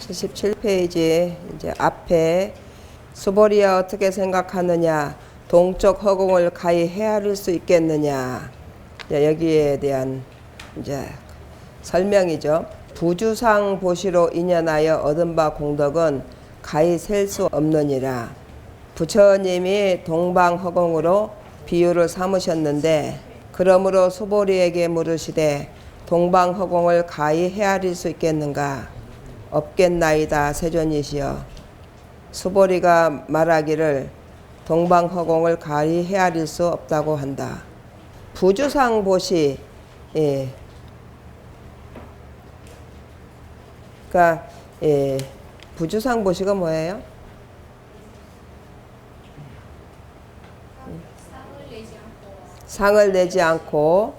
77페이지 이제 앞에 수보리야 어떻게 생각하느냐, 동쪽 허공을 가히 헤아릴 수 있겠느냐, 여기에 대한 이제 설명이죠. 부주상 보시로 인연하여 얻은 바 공덕은 가히 셀 수 없느니라. 부처님이 동방허공으로 비유를 삼으셨는데, 그러므로 수보리에게 물으시되 동방허공을 가히 헤아릴 수 있겠는가? 없겠나이다 세존이시여. 수보리가 말하기를 동방허공을 가히 헤아릴 수 없다고 한다. 부주상 보시, 그러니까 부주상 보시가 뭐예요? 상을 내지 않고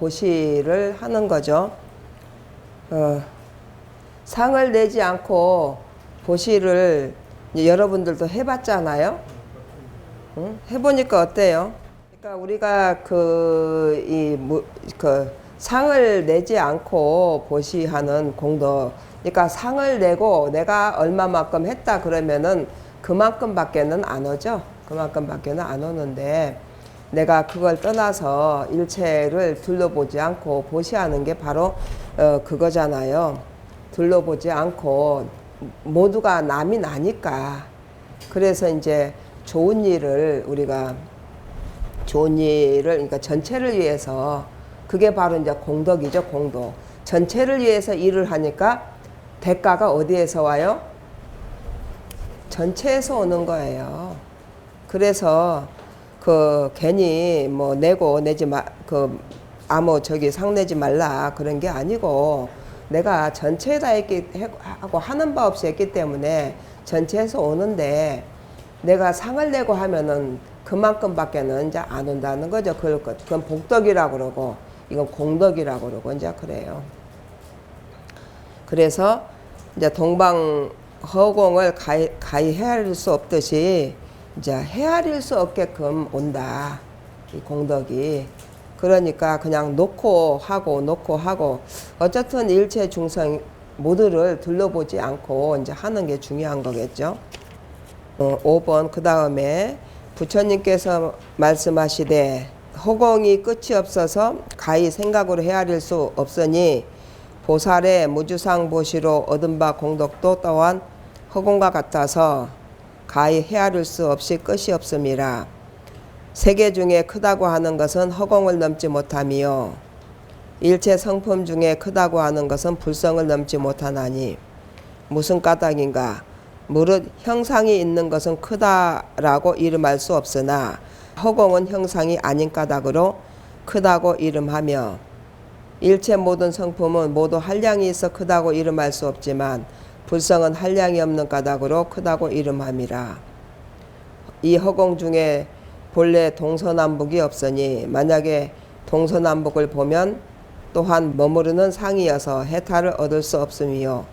보시를 하는 거죠. 상을 내지 않고 보시를 여러분들도 해봤잖아요. 응? 해보니까 어때요? 그러니까 우리가 상을 내지 않고 보시하는 공덕, 그러니까 상을 내고 내가 얼마만큼 했다 그러면은 그만큼밖에는 안 오죠. 그만큼밖에는 안 오는데, 내가 그걸 떠나서 일체를 둘러보지 않고 보시하는 게 바로 그거잖아요. 둘러보지 않고 모두가 남이 나니까. 그래서 이제 좋은 일을 그러니까 전체를 위해서, 그게 바로 이제 공덕이죠. 공덕. 전체를 위해서 일을 하니까 대가가 어디에서 와요? 전체에서 오는 거예요. 그래서 괜히 뭐 내지 마, 상 내지 말라 그런 게 아니고, 내가 전체에다 하고 하는 바 없이 했기 때문에 전체에서 오는데, 내가 상을 내고 하면은 그만큼밖에는 이제 안 온다는 거죠. 그건 복덕이라고 그러고, 이건 공덕이라고 그러고, 이제 그래요. 그래서 이제 동방 허공을 가히 헤아릴 수 없듯이 이제 헤아릴 수 없게끔 온다, 이 공덕이. 그러니까 그냥 놓고 하고 어쨌든 일체 중생 모두를 둘러보지 않고 이제 하는 게 중요한 거겠죠. 5번 그 다음에 부처님께서 말씀하시되 허공이 끝이 없어서 가히 생각으로 헤아릴 수 없으니 보살의 무주상 보시로 얻은 바 공덕도 또한 허공과 같아서 가히 헤아릴 수 없이 끝이 없음이라. 세계 중에 크다고 하는 것은 허공을 넘지 못하며 일체 성품 중에 크다고 하는 것은 불성을 넘지 못하나니 무슨 까닭인가? 무릇 형상이 있는 것은 크다라고 이름할 수 없으나 허공은 형상이 아닌 까닭으로 크다고 이름하며, 일체 모든 성품은 모두 한량이 있어 크다고 이름할 수 없지만 불성은 한량이 없는 까닭으로 크다고 이름함이라. 이 허공 중에 본래 동서남북이 없으니 만약에 동서남북을 보면 또한 머무르는 상이어서 해탈을 얻을 수 없음이요,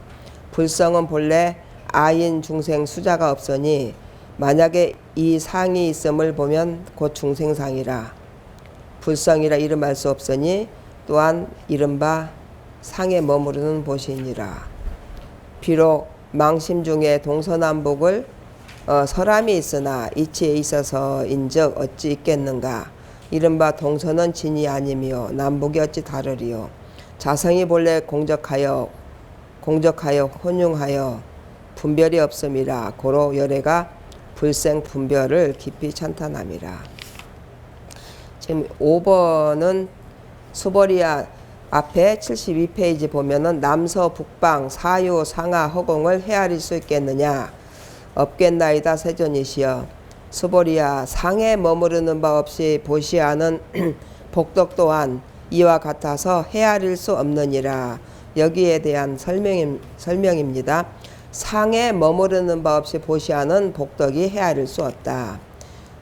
불성은 본래 아인 중생 수자가 없으니 만약에 이 상이 있음을 보면 곧 중생상이라. 불성이라 이름할 수 없으니 또한 이른바 상에 머무르는 보시니라. 비록 망심 중에 동서남북을 설함이 있으나 이치에 있어서인즉 어찌 있겠는가? 이른바 동서는 진이 아니며 남북이 어찌 다르리요. 자성이 본래 공적하여 혼용하여 분별이 없음이라. 고로 열애가 불생 분별을 깊이 찬탄함이라. 지금 5번은 수보리야 앞에 72페이지 보면은 남서 북방 사유 상하 허공을 헤아릴 수 있겠느냐? 없겠나이다 세존이시여. 수보리야 상에 머무르는 바 없이 보시하는 복덕 또한 이와 같아서 헤아릴 수 없느니라. 여기에 대한 설명입니다. 상에 머무르는 바 없이 보시하는 복덕이 헤아릴 수 없다.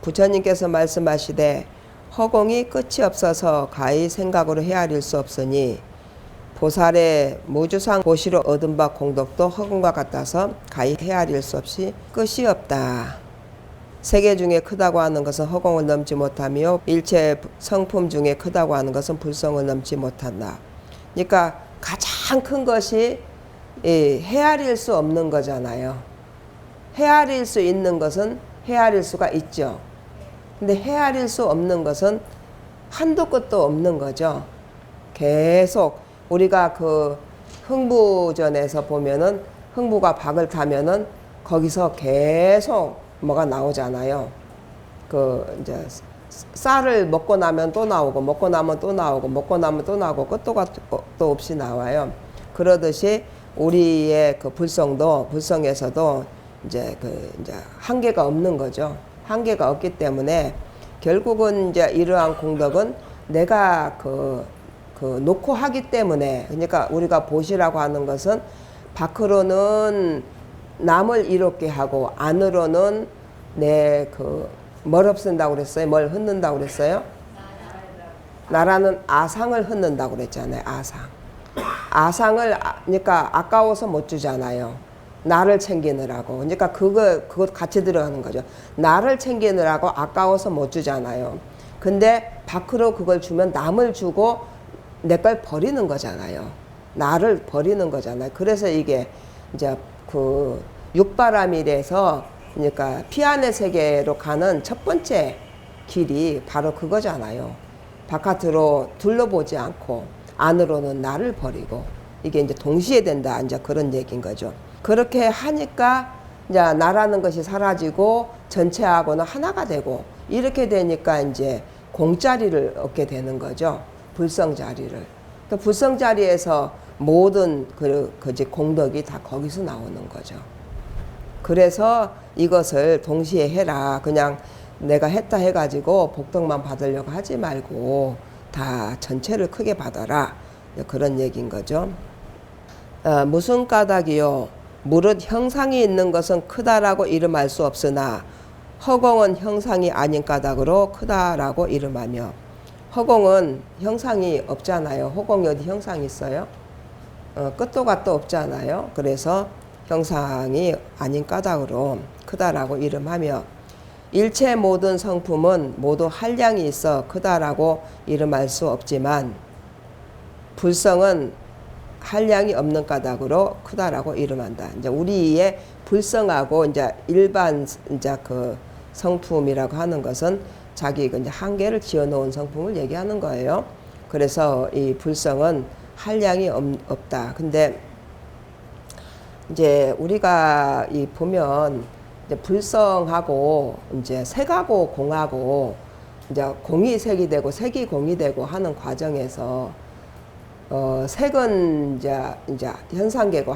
부처님께서 말씀하시되 허공이 끝이 없어서 가히 생각으로 헤아릴 수 없으니 보살의 무주상 보시로 얻은 바 공덕도 허공과 같아서 가히 헤아릴 수 없이 끝이 없다. 세계 중에 크다고 하는 것은 허공을 넘지 못하며 일체 성품 중에 크다고 하는 것은 불성을 넘지 못한다. 그러니까 가장 큰 것이 헤아릴 수 없는 거잖아요. 헤아릴 수 있는 것은 헤아릴 수가 있죠. 근데 헤아릴 수 없는 것은 한도 끝도 없는 거죠. 계속 우리가 그 흥부전에서 보면은 흥부가 박을 타면은 거기서 계속 뭐가 나오잖아요. 그 이제 쌀을 먹고 나면 또 나오고 먹고 나면 또 나오고 먹고 나면 또 나오고 끝도 없이 나와요. 그러듯이 우리의 그 불성에서도 이제 이제 한계가 없는 거죠. 한계가 없기 때문에 결국은 이제 이러한 공덕은 내가 놓고 하기 때문에, 그러니까 우리가 보시라고 하는 것은 밖으로는 남을 이롭게 하고 안으로는 내 뭘 없앤다고 그랬어요? 뭘 흩는다고 그랬어요? 나라는 아상을 흩는다고 그랬잖아요. 아상을 그러니까 아까워서 못 주잖아요. 나를 챙기느라고. 그러니까 그것 같이 들어가는 거죠. 나를 챙기느라고 아까워서 못 주잖아요. 근데 밖으로 그걸 주면 남을 주고 내 걸 버리는 거잖아요. 나를 버리는 거잖아요. 그래서 이게 이제 그 육바람일에서, 그러니까 피안의 세계로 가는 첫 번째 길이 바로 그거잖아요. 바깥으로 둘러보지 않고 안으로는 나를 버리고, 이게 이제 동시에 된다, 이제 그런 얘기인 거죠. 그렇게 하니까 이제 나라는 것이 사라지고 전체하고는 하나가 되고, 이렇게 되니까 이제 공자리를 얻게 되는 거죠. 불성자리를. 그러니까 불성자리에서 모든 공덕이 다 거기서 나오는 거죠. 그래서 이것을 동시에 해라. 그냥 내가 했다 해가지고 복덕만 받으려고 하지 말고 다 전체를 크게 받아라. 그런 얘기인 거죠. 무슨 까닭이요? 무릇 형상이 있는 것은 크다라고 이름할 수 없으나 허공은 형상이 아닌 까닭으로 크다라고 이름하며, 허공은 형상이 없잖아요. 허공이 어디 형상이 있어요? 끝도 갓도 없잖아요. 그래서 형상이 아닌 까닭으로 크다라고 이름하며, 일체 모든 성품은 모두 한량이 있어 크다라고 이름할 수 없지만 불성은 한량이 없는 까닭으로 크다라고 이름한다. 이제 우리의 불성하고 이제 일반 이제 그 성품이라고 하는 것은 자기 이제 한계를 지어놓은 성품을 얘기하는 거예요. 그래서 이 불성은 한량이 없다. 근데 이제 우리가 보면 이제 불성하고 이제 색하고 공하고 이제 공이 색이 되고 색이 공이 되고 하는 과정에서 색은 이제 현상계고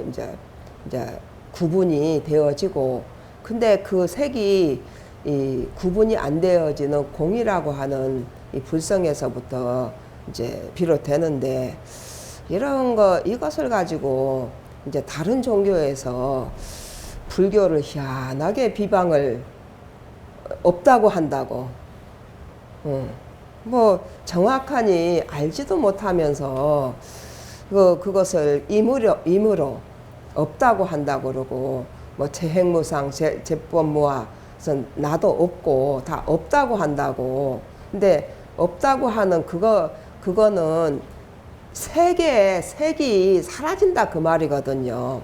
이제 구분이 되어지고, 근데 그 색이 이 구분이 안 되어지는 공이라고 하는 이 불성에서부터 이제 비롯되는데, 이것을 가지고 이제 다른 종교에서 불교를 희한하게 비방을 없다고 한다고. 뭐 정확하니 알지도 못하면서 그것을 임의로 없다고 한다고 그러고, 뭐 재행무상 제법무화 나도 없고 다 없다고 한다고. 근데 없다고 하는 그거는 색이 사라진다 그 말이거든요.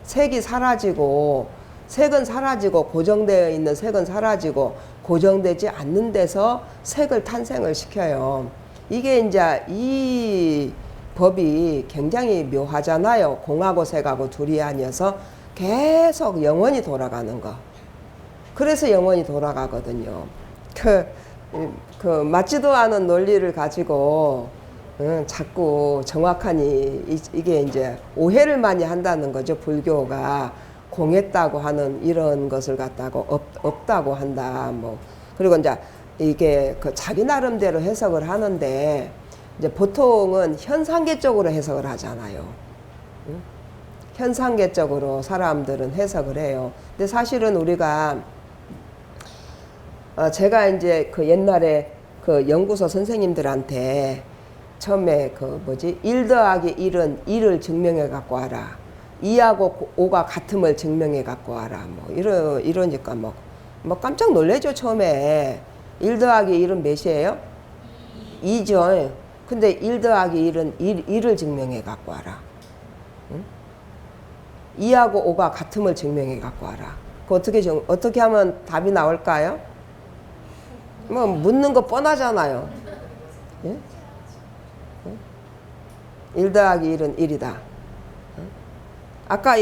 색이 사라지고, 색은 사라지고 고정되어 있는 색은 사라지고 고정되지 않는 데서 색을 탄생을 시켜요. 이게 이제 이 법이 굉장히 묘하잖아요. 공하고 색하고 둘이 아니어서 계속 영원히 돌아가는 거. 그래서 영원히 돌아가거든요. 맞지도 않은 논리를 가지고 자꾸 정확하니 이게 이제 오해를 많이 한다는 거죠. 불교가 공했다고 하는 이런 것을 갖다가 없다고 한다. 뭐 그리고 이제 이게 자기 나름대로 해석을 하는데, 이제 보통은 현상계적으로 해석을 하잖아요. 현상계적으로 사람들은 해석을 해요. 근데 사실은 우리가 제가 이제 옛날에 연구소 선생님들한테 처음에 1 더하기 1은 2를 증명해 갖고 와라. 2하고 5가 같음을 증명해 갖고 와라. 뭐 이러니까 뭐 깜짝 놀래죠. 처음에 1 더하기 1은 몇이에요? 2죠. 근데 1 더하기 1은 1을 증명해 갖고 와라. 2하고 5가 같음을 증명해 갖고 와라. 그 어떻게 하면 답이 나올까요? 뭐 묻는 거 뻔하잖아요. 예? 1 더하기 1은 1이다. 아까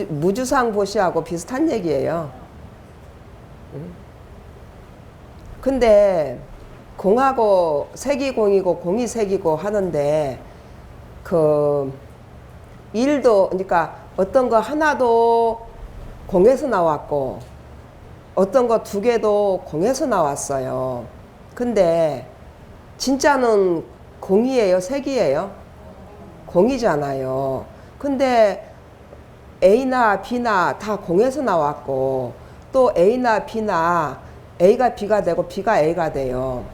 무주상 보시하고 비슷한 얘기예요. 근데 공하고 색이 공이고 공이 색이고 하는데 그 1도 그러니까 어떤 거 하나도 공에서 나왔고 어떤 거 2개도 공에서 나왔어요. 근데 진짜는 공이에요, 색이에요? 공이잖아요. 근데 A나 B나 다 공에서 나왔고 또 A나 B나 A가 B가 되고 B가 A가 돼요.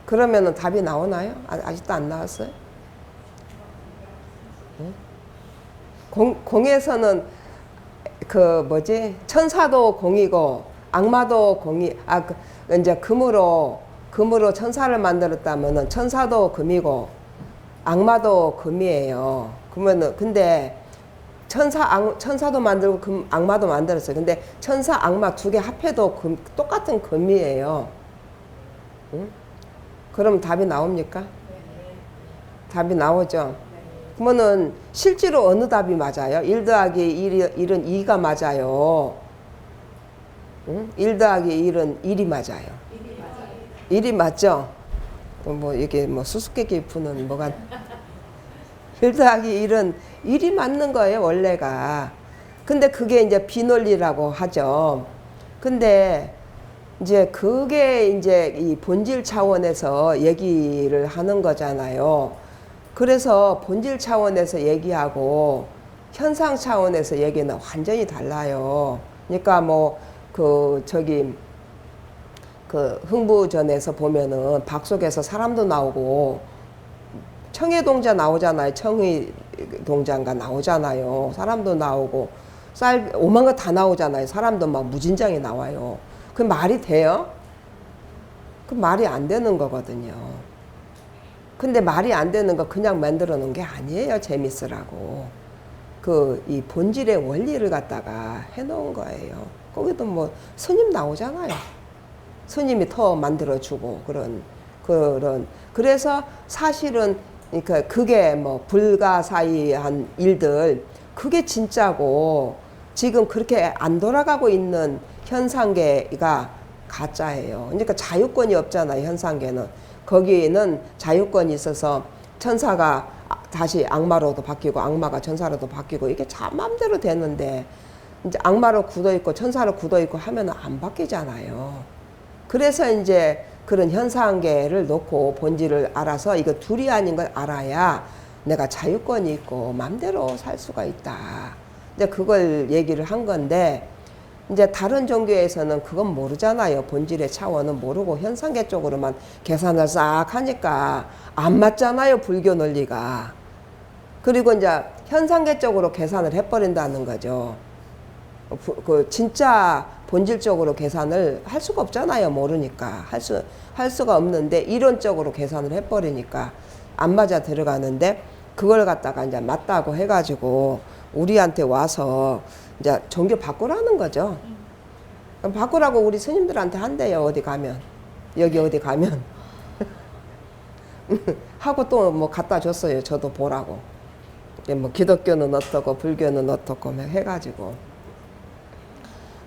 그러면은 답이 나오나요? 아직도 안 나왔어요? 공에서는 그 뭐지? 천사도 공이고 악마도 공이 이제 금으로 천사를 만들었다면은 천사도 금이고 악마도 금이에요. 그러면은 근데 천사도 만들고 악마도 만들었어요. 근데 천사 악마 2개 합해도 똑같은 금이에요. 응? 그럼 답이 나옵니까? 답이 나오죠. 그러면은 실제로 어느 답이 맞아요? 1 더하기 1은 2가 맞아요. 응? 1 더하기 1은 1이 맞아요. 1이 맞죠? 뭐 이게 뭐 수수께끼 푸는 뭐가 1 더하기 1은 1이 맞는 거예요, 원래가. 근데 그게 이제 비논리라고 하죠. 근데 이제 그게 이제 이 본질 차원에서 얘기를 하는 거잖아요. 그래서 본질 차원에서 얘기하고 현상 차원에서 얘기는 완전히 달라요. 그러니까 뭐 그 흥부전에서 보면은 박 속에서 사람도 나오고 청해동자 나오잖아요. 청해동자가 나오잖아요. 사람도 나오고 오만 거 다 나오잖아요. 사람도 막 무진장이 나와요. 그 말이 돼요? 그 말이 안 되는 거거든요. 근데 말이 안 되는 거 그냥 만들어 놓은 게 아니에요. 재밌으라고. 이 본질의 원리를 갖다가 해 놓은 거예요. 거기도 뭐 스님 나오잖아요. 스님이 터 만들어 주고 그래서 사실은 그러니까 그게 뭐 불가사의한 일들 그게 진짜고 지금 그렇게 안 돌아가고 있는 현상계가 가짜예요. 그러니까 자유권이 없잖아요. 현상계는. 거기는 자유권이 있어서 천사가 다시 악마로도 바뀌고 악마가 천사로도 바뀌고 이게 자 맘대로 되는데 이제 악마로 굳어 있고 천사로 굳어 있고 하면은 안 바뀌잖아요. 그래서 이제 그런 현상계를 놓고 본질을 알아서 이거 둘이 아닌 걸 알아야 내가 자유권이 있고 맘대로 살 수가 있다. 이제 그걸 얘기를 한 건데 이제 다른 종교에서는 그건 모르잖아요. 본질의 차원은 모르고 현상계 쪽으로만 계산을 싹 하니까 안 맞잖아요. 불교 논리가. 그리고 이제 현상계 쪽으로 계산을 해버린다는 거죠. 진짜 본질적으로 계산을 할 수가 없잖아요. 모르니까. 할 수가 없는데 이론적으로 계산을 해버리니까 안 맞아 들어가는데 그걸 갖다가 이제 맞다고 해가지고 우리한테 와서 이제 종교 바꾸라는 거죠. 바꾸라고 우리 스님들한테 한대요. 어디 가면. 여기 어디 가면. 하고 또 뭐 갖다 줬어요. 저도 보라고. 뭐 기독교는 어떻고 불교는 어떻고 해가지고.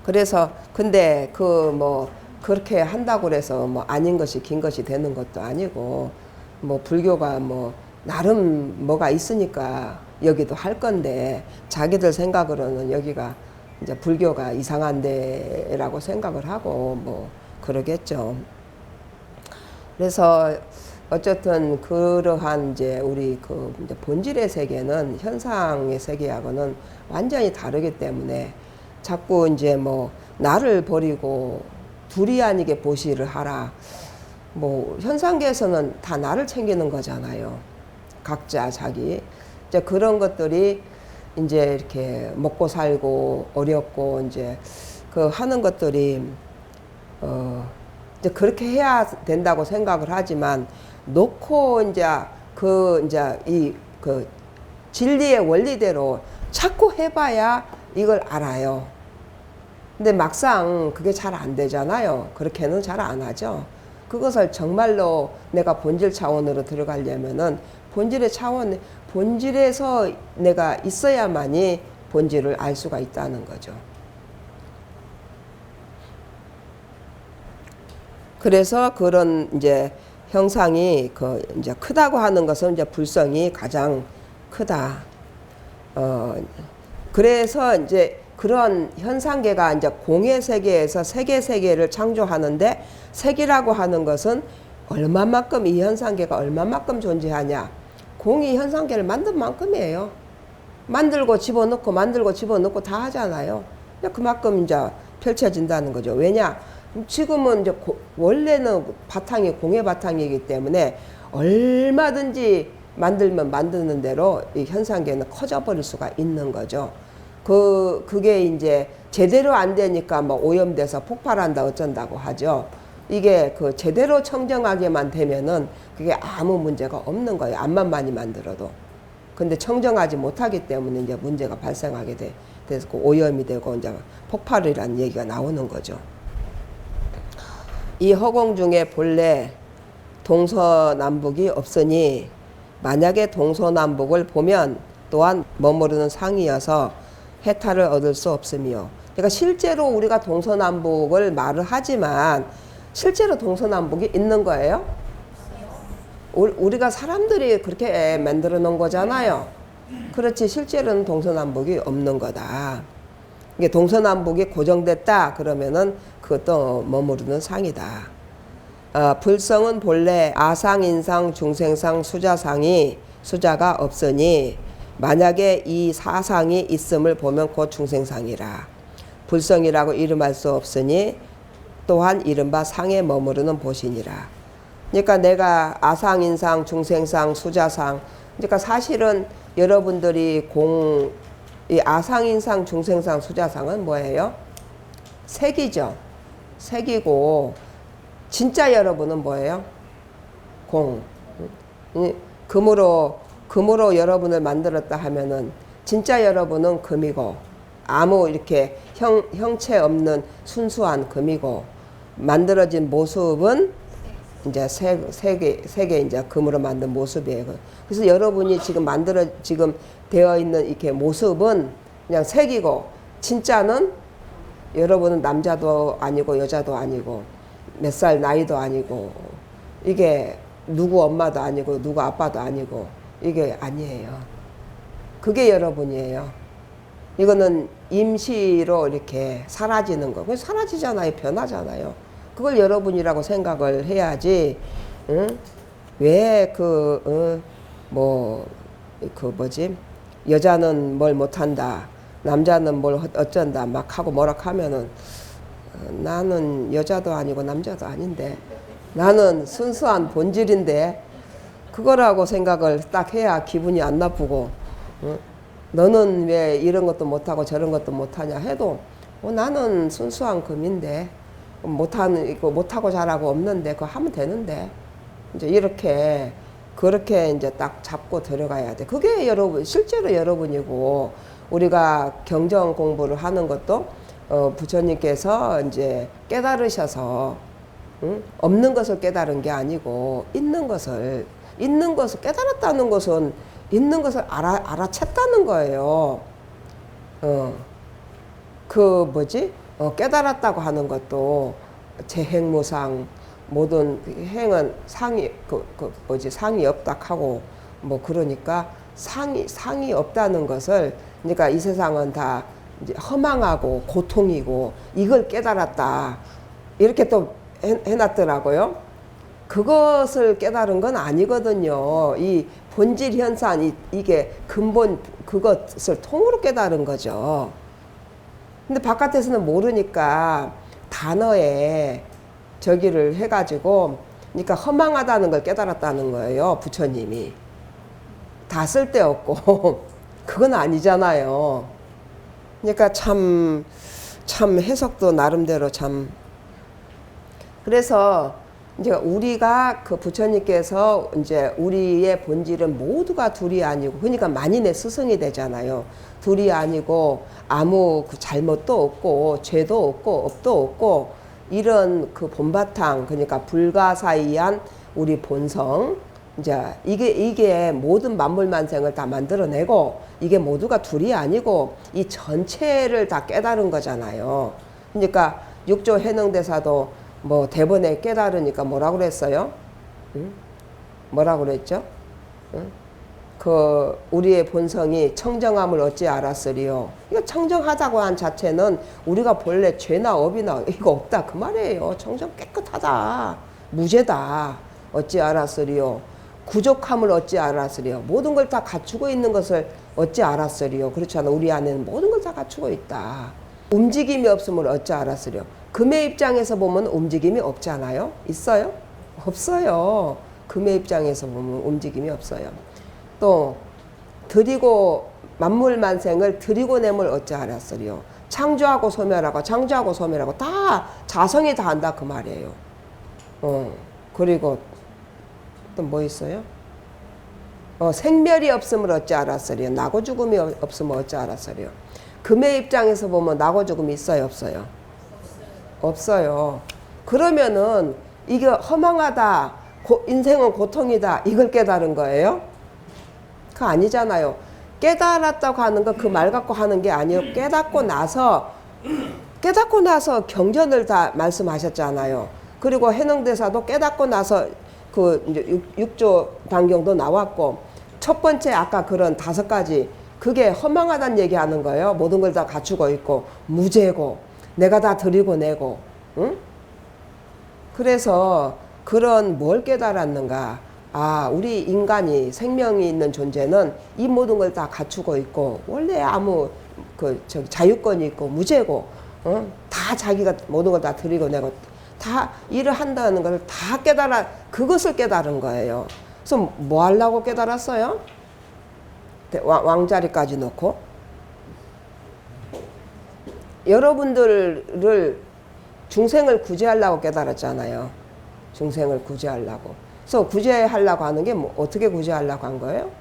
그래서 근데 뭐 그렇게 한다고 그래서 뭐 아닌 것이 긴 것이 되는 것도 아니고 뭐 불교가 뭐 나름 뭐가 있으니까 여기도 할 건데 자기들 생각으로는 여기가 이제 불교가 이상한 데라고 생각을 하고 뭐 그러겠죠. 그래서 어쨌든 그러한 이제 우리 이제 본질의 세계는 현상의 세계하고는 완전히 다르기 때문에 자꾸 이제 뭐 나를 버리고 둘이 아니게 보시를 하라. 뭐 현상계에서는 다 나를 챙기는 거잖아요. 각자 자기. 이제 그런 것들이 이제 이렇게 먹고 살고 어렵고 이제 하는 것들이 이제 그렇게 해야 된다고 생각을 하지만 놓고 이제 그 이제 이 그 진리의 원리대로 자꾸 해봐야 이걸 알아요. 근데 막상 그게 잘 안 되잖아요. 그렇게는 잘 안 하죠. 그것을 정말로 내가 본질 차원으로 들어가려면은 본질의 차원, 본질에서 내가 있어야만이 본질을 알 수가 있다는 거죠. 그래서 그런 이제 형상이 그 이제 크다고 하는 것은 이제 불성이 가장 크다. 그래서 이제 그런 현상계가 이제 공의 세계에서 세계를 창조하는데, 색이라고 하는 것은 얼마만큼 이 현상계가 얼마만큼 존재하냐. 공이 현상계를 만든 만큼이에요. 만들고 집어넣고 만들고 집어넣고 다 하잖아요. 그만큼 이제 펼쳐진다는 거죠. 왜냐? 지금은 이제 원래는 바탕이 공의 바탕이기 때문에 얼마든지 만들면 만드는 대로 이 현상계는 커져버릴 수가 있는 거죠. 그게 이제 제대로 안 되니까 뭐 오염돼서 폭발한다 어쩐다고 하죠. 이게 그 제대로 청정하게만 되면은 그게 아무 문제가 없는 거예요. 암만 많이 만들어도. 근데 청정하지 못하기 때문에 이제 문제가 발생하게 돼서 오염이 되고 이제 폭발이라는 얘기가 나오는 거죠. 이 허공 중에 본래 동서남북이 없으니 만약에 동서남북을 보면 또한 머무르는 상이어서 해탈을 얻을 수 없으며, 그러니까 실제로 우리가 동서남북을 말을 하지만 실제로 동서남북이 있는 거예요? 우리가 사람들이 그렇게 만들어 놓은 거잖아요. 그렇지 실제로는 동서남북이 없는 거다. 이게 동서남북이 고정됐다 그러면은 그것도 머무르는 상이다. 불성은 본래 아상인상 중생상 수자상이 수자가 없으니 만약에 이 사상이 있음을 보면 곧 중생상이라. 불성이라고 이름할 수 없으니 또한 이른바 상에 머무르는 보신이라. 그러니까 내가 아상인상 중생상 수자상, 그러니까 사실은 여러분들이 이 아상인상 중생상 수자상은 뭐예요? 색이죠. 색이고 진짜 여러분은 뭐예요? 공. 금으로 여러분을 만들었다 하면은 진짜 여러분은 금이고, 아무 이렇게 형체 없는 순수한 금이고, 만들어진 모습은 이제 색의 이제 금으로 만든 모습이에요. 그래서 여러분이 지금 되어 있는 이렇게 모습은 그냥 색이고, 진짜는 여러분은 남자도 아니고 여자도 아니고 몇 살 나이도 아니고, 이게 누구 엄마도 아니고 누구 아빠도 아니고 이게 아니에요. 그게 여러분이에요. 이거는 임시로 이렇게 사라지는 거. 사라지잖아요. 변하잖아요. 그걸 여러분이라고 생각을 해야지. 응? 왜 여자는 뭘 못한다, 남자는 뭘 어쩐다 막 하고 뭐라 하면은, 나는 여자도 아니고 남자도 아닌데 나는 순수한 본질인데, 그거라고 생각을 딱 해야 기분이 안 나쁘고, 응? 너는 왜 이런 것도 못하고 저런 것도 못하냐 해도 나는 순수한 금인데 못하고 잘하고 없는데 그거 하면 되는데, 이제 그렇게 이제 딱 잡고 들어가야 돼. 그게 실제로 여러분이고, 우리가 경전 공부를 하는 것도 부처님께서 이제 깨달으셔서, 응? 없는 것을 깨달은 게 아니고 있는 것을 깨달았다는 것은 있는 것을 알아챘다는 거예요. 깨달았다고 하는 것도 재행무상, 모든 행은 상이 상이 없다 하고 뭐, 그러니까 상이 없다는 것을, 그러니까 이 세상은 다 이제 허망하고 고통이고 이걸 깨달았다 이렇게 또 해놨더라고요. 그것을 깨달은 건 아니거든요. 이 본질 현상, 이게 근본 그것을 통으로 깨달은 거죠. 근데 바깥에서는 모르니까 단어에 저기를 해가지고, 그러니까 허망하다는 걸 깨달았다는 거예요. 부처님이. 다 쓸데없고 그건 아니잖아요. 그러니까 참 해석도 나름대로 참. 그래서 이제 우리가 그 부처님께서 이제 우리의 본질은 모두가 둘이 아니고, 그러니까 만인의 스승이 되잖아요. 둘이 아니고 아무 그 잘못도 없고 죄도 없고 업도 없고, 이런 그 본바탕, 그러니까 불가사의한 우리 본성, 이제 이게 모든 만물만생을 다 만들어내고, 이게 모두가 둘이 아니고 이 전체를 다 깨달은 거잖아요. 그러니까 육조 해능대사도 뭐 대번에 깨달으니까 뭐라고 그랬어요? 응? 뭐라고 그랬죠? 응? 그 우리의 본성이 청정함을 어찌 알았으리요. 이거 청정하다고 한 자체는 우리가 본래 죄나 업이나 이거 없다 그 말이에요. 청정 깨끗하다, 무죄다, 어찌 알았으리요. 부족함을 어찌 알았으리요. 모든 걸 다 갖추고 있는 것을 어찌 알았으리요. 그렇잖아. 우리 안에는 모든 걸 다 갖추고 있다. 움직임이 없음을 어찌 알았으리요. 금의 입장에서 보면 움직임이 없잖아요. 있어요? 없어요. 금의 입장에서 보면 움직임이 없어요. 또 드리고 만물만생을 드리고 nem을 어찌 알았으리요. 창조하고 소멸하고 창조하고 소멸하고 다 자성이 다 한다 그 말이에요. 그리고 또 뭐 있어요? 생멸이 없음을 어찌 알았으리요. 나고 죽음이 없으면 어찌 알았으리요. 금의 입장에서 보면 나고 죽음이 있어요, 없어요? 없어요. 그러면은 이게 허망하다, 인생은 고통이다, 이걸 깨달은 거예요? 그거 아니잖아요. 깨달았다고 하는 거 그 말 갖고 하는 게 아니에요. 깨닫고 나서 경전을 다 말씀하셨잖아요. 그리고 해능대사도 깨닫고 나서 그 이제 육조 단경도 나왔고, 첫 번째 아까 그런 5가지, 그게 허망하다는 얘기하는 거예요. 모든 걸 다 갖추고 있고 무죄고 내가 다 드리고 내고, 응? 그래서 그런 뭘 깨달았는가? 아, 우리 인간이 생명이 있는 존재는 이 모든 걸 다 갖추고 있고 원래 아무 자유권이 있고 무죄고, 다 자기가 모든 걸 다 드리고 내고 다 일을 한다는 걸 다 그것을 깨달은 거예요. 그래서 뭐 하려고 깨달았어요? 왕자리까지 놓고 여러분들을 중생을 구제하려고 깨달았잖아요. 중생을 구제하려고. 그래서 구제하려고 하는 게 뭐 어떻게 구제하려고 한 거예요?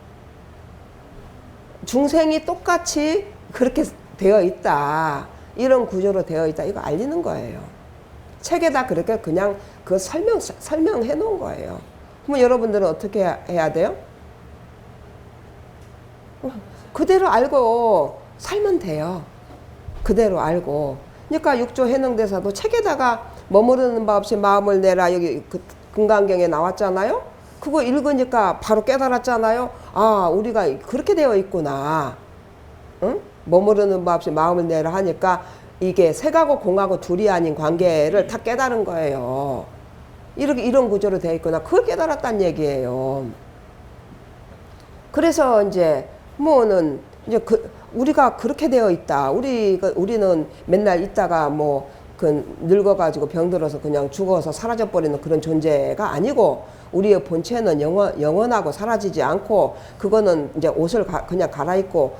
중생이 똑같이 그렇게 되어 있다, 이런 구조로 되어 있다, 이거 알리는 거예요. 책에다 그렇게 그냥 그 설명해 놓은 거예요. 그러면 여러분들은 어떻게 해야 돼요? 그대로 알고 살면 돼요. 그대로 알고. 그러니까 육조 해능대사도 책에다가 머무르는 바 없이 마음을 내라, 여기 그 금강경에 나왔잖아요. 그거 읽으니까 바로 깨달았잖아요. 아, 우리가 그렇게 되어 있구나. 응? 머무르는 바 없이 마음을 내라 하니까 이게 색하고 공하고 둘이 아닌 관계를 다 깨달은 거예요. 이런 구조로 되어 있구나. 그걸 깨달았다는 얘기예요. 그래서 이제 뭐는 이제 우리가 그렇게 되어 있다. 우리는 맨날 있다가 늙어가지고 병들어서 그냥 죽어서 사라져버리는 그런 존재가 아니고, 우리의 본체는 영원하고 사라지지 않고, 그거는 이제 옷을 그냥 갈아입고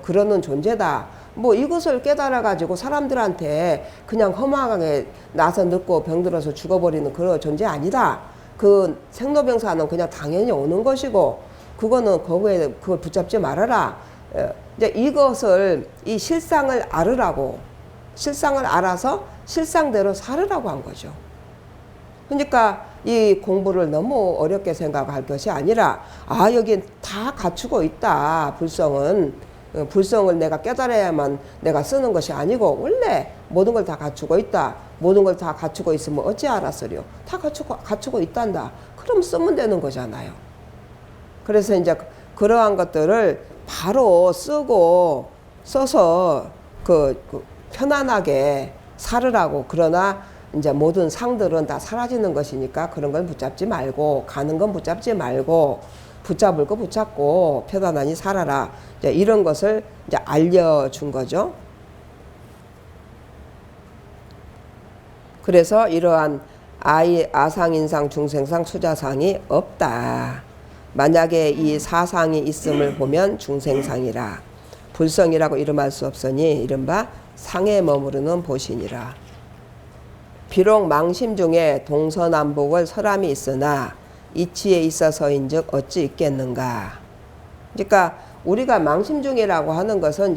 그러는 존재다. 이것을 깨달아가지고 사람들한테 그냥 허망하게 나서 늙고 병들어서 죽어버리는 그런 존재 아니다. 그 생로병사는 그냥 당연히 오는 것이고, 그거는 그걸 붙잡지 말아라. 이제 이것을, 이 실상을 알으라고, 실상을 알아서 실상대로 살으라고 한 거죠. 그러니까 이 공부를 너무 어렵게 생각할 것이 아니라, 아, 여기 다 갖추고 있다. 불성을 내가 깨달아야만 내가 쓰는 것이 아니고 원래 모든 걸 다 갖추고 있다. 모든 걸 다 갖추고 있으면 어찌 알았으리요? 다 갖추고 있단다. 그럼 쓰면 되는 거잖아요. 그래서 이제 그러한 것들을 바로 써서 편안하게 살으라고. 그러나 이제 모든 상들은 다 사라지는 것이니까 그런 걸 붙잡지 말고, 가는 건 붙잡지 말고, 붙잡을 거 붙잡고 편안하니 살아라. 이제 이런 것을 이제 알려준 거죠. 그래서 이러한 아상, 인상, 중생상, 수자상이 없다. 만약에 이 사상이 있음을 보면 중생상이라. 불성이라고 이름할 수 없으니 이른바 상에 머무르는 보신이라. 비록 망심 중에 동서남북을 설함이 있으나 이치에 있어서인즉 어찌 있겠는가. 그러니까 우리가 망심 중이라고 하는 것은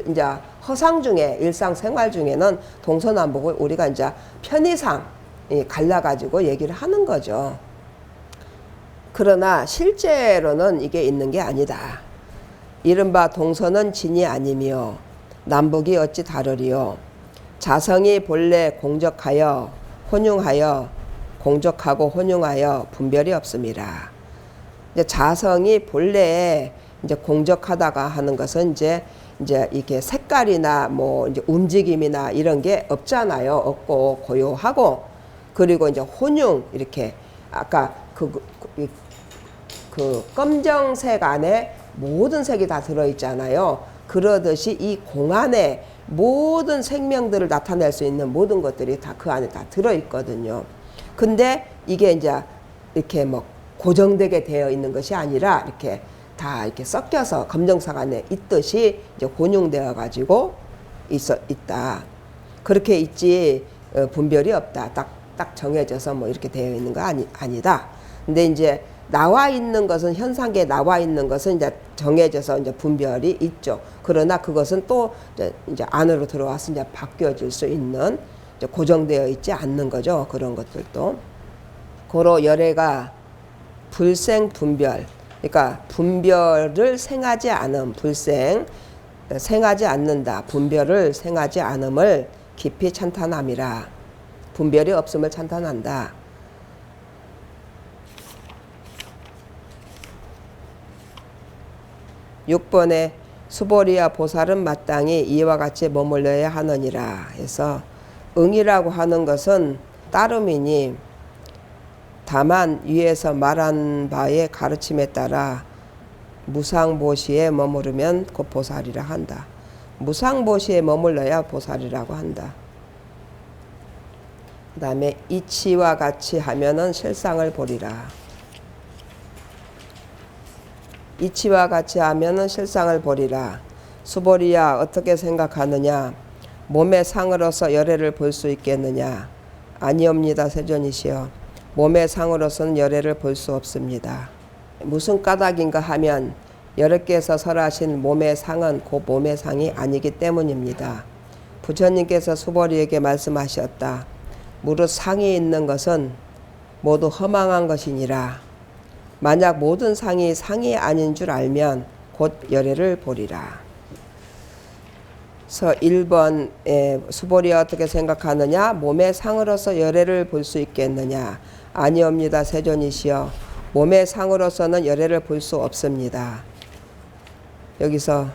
이제 허상 중에 일상생활 중에는 동서남북을 우리가 이제 편의상 갈라가지고 얘기를 하는 거죠. 그러나 실제로는 이게 있는 게 아니다. 이른바 동서는 진이 아니며 남북이 어찌 다르리요. 자성이 본래 공적하여 혼용하여 공적하고 혼용하여 분별이 없습니다. 이제 자성이 본래 이제 공적하다가 하는 것은 이제 이게 색깔이나 뭐 이제 움직임이나 이런 게 없잖아요. 없고 고요하고, 그리고 이제 혼용 이렇게 아까 그 검정색 안에 모든 색이 다 들어있잖아요. 그러듯이 이 공안에 모든 생명들을 나타낼 수 있는 모든 것들이 다 그 안에 다 들어있거든요. 근데 이게 이제 이렇게 뭐 고정되게 되어 있는 것이 아니라 이렇게 다 이렇게 섞여서 검정색 안에 있듯이 이제 혼용되어 가지고 있다. 그렇게 있지 분별이 없다. 딱 정해져서 뭐 이렇게 되어 있는 거 아니다. 근데 이제 나와 있는 것은 현상계에 나와 있는 것은 이제 정해져서 이제 분별이 있죠. 그러나 그것은 또 이제 안으로 들어와서 이제 바뀌어질 수 있는 이제 고정되어 있지 않는 거죠. 그런 것들도. 고로 열애가 불생 분별. 그러니까 분별을 생하지 않음, 불생, 생하지 않는다. 분별을 생하지 않음을 깊이 찬탄함이라. 분별이 없음을 찬탄한다. 6번에 수보리아 보살은 마땅히 이와 같이 머물러야 하느니라 해서, 응이라고 하는 것은 따름이니 다만 위에서 말한 바의 가르침에 따라 무상보시에 머무르면 곧 보살이라 한다. 무상보시에 머물러야 보살이라고 한다. 그 다음에 이치와 같이 하면은 실상을 보리라. 이치와 같이 하면은 실상을 보리라. 수보리야, 어떻게 생각하느냐? 몸의 상으로서 열애를 볼 수 있겠느냐? 아니옵니다, 세존이시여. 몸의 상으로서는 열애를 볼 수 없습니다. 무슨 까닭인가 하면 여러께서 설하신 몸의 상은 그 몸의 상이 아니기 때문입니다. 부처님께서 수보리에게 말씀하셨다. 무릇 상이 있는 것은 모두 허망한 것이니라. 만약 모든 상이 상이 아닌 줄 알면 곧 열애를 보리라. 그래서 1번에 수보리야 어떻게 생각하느냐? 몸의 상으로서 열애를 볼 수 있겠느냐? 아니옵니다, 세존이시여. 몸의 상으로서는 열애를 볼 수 없습니다. 여기서